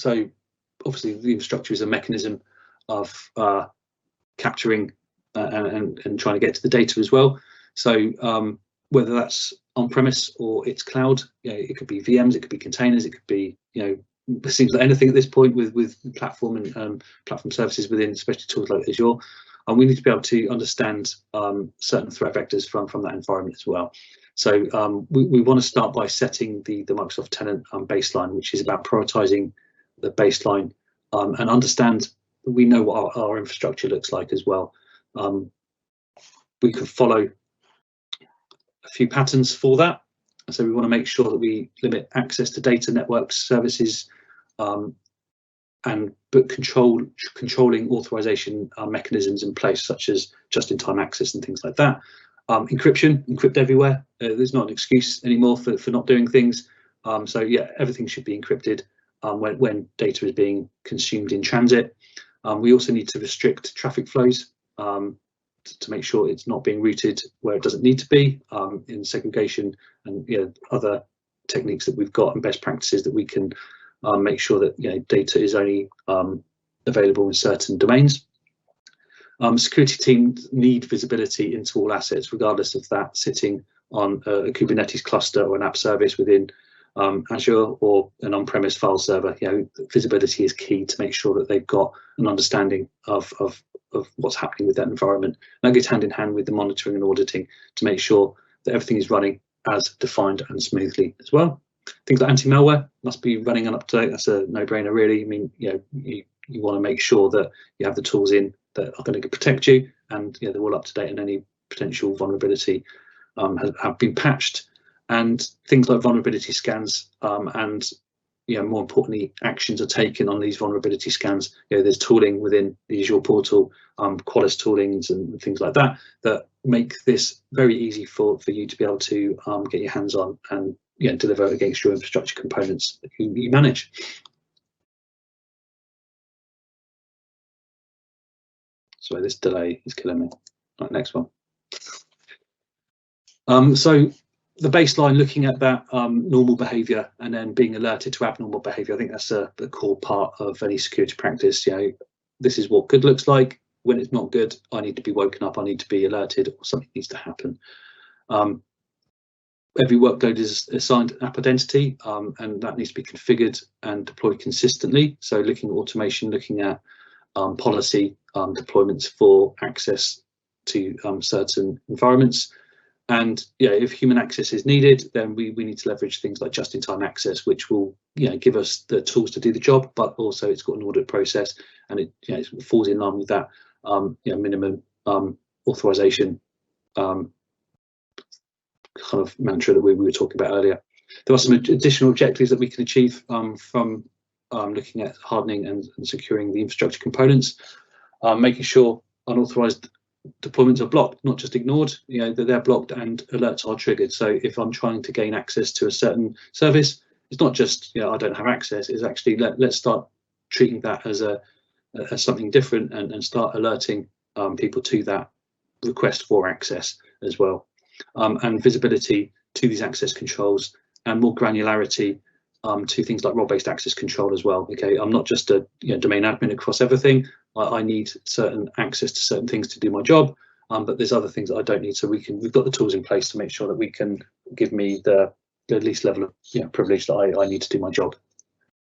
So obviously the infrastructure is a mechanism of capturing and trying to get to the data as well. So whether that's on-premise or it's cloud, it could be VMs, it could be containers, it could be, it seems like anything at this point with platform and platform services within, especially tools like Azure. And we need to be able to understand certain threat vectors from that environment as well. So we want to start by setting the Microsoft tenant baseline, which is about prioritizing the baseline and understand that we know what our infrastructure looks like as well. We could follow a few patterns for that. So we want to make sure that we limit access to data networks, services, but controlling authorization mechanisms in place, such as just-in-time access and things like that. Encrypt everywhere. There's not an excuse anymore for not doing things. So yeah, everything should be encrypted when data is being consumed in transit. We also need to restrict traffic flows to make sure it's not being routed where it doesn't need to be, in segregation and other techniques that we've got and best practices that we can make sure that data is only available in certain domains. Security teams need visibility into all assets, regardless of that sitting on a Kubernetes cluster or an app service within Azure or an on-premise file server. Visibility is key to make sure that they've got an understanding of what's happening with that environment. And that goes hand in hand with the monitoring and auditing to make sure that everything is running as defined and smoothly as well. Things like anti-malware must be running and up to date. That's a no-brainer, really. I mean, you want to make sure that you have the tools in that are going to protect you, and they're all up to date, and any potential vulnerability have been patched. And things like vulnerability scans and more importantly, actions are taken on these vulnerability scans. There's tooling within the Azure portal, Qualys toolings and things like that make this very easy for you to be able to get your hands on and deliver against your infrastructure components that you manage. Sorry, this delay is killing me. Right, next one. So the baseline, looking at that normal behavior and then being alerted to abnormal behavior, I think that's the core part of any security practice. This is what good looks like. When it's not good, I need to be woken up, I need to be alerted, or something needs to happen. Every workload is assigned app identity, and that needs to be configured and deployed consistently. So looking at automation, looking at policy deployments for access to certain environments. And if human access is needed, then we need to leverage things like just-in-time access, which will give us the tools to do the job, but also it's got an audit process, and it falls in line with that minimum authorization kind of mantra that we were talking about earlier. There are some additional objectives that we can achieve from looking at hardening and securing the infrastructure components, making sure unauthorized deployments are blocked, not just ignored, that they're blocked and alerts are triggered. So if I'm trying to gain access to a certain service, it's not just I don't have access, it's actually let's start treating that as something different and start alerting people to that request for access as well. And visibility to these access controls and more granularity to things like role-based access control as well. Okay, I'm not just a domain admin across everything. I need certain access to certain things to do my job, but there's other things that I don't need. So we've got the tools in place to make sure that we can give me the least level of privilege that I need to do my job.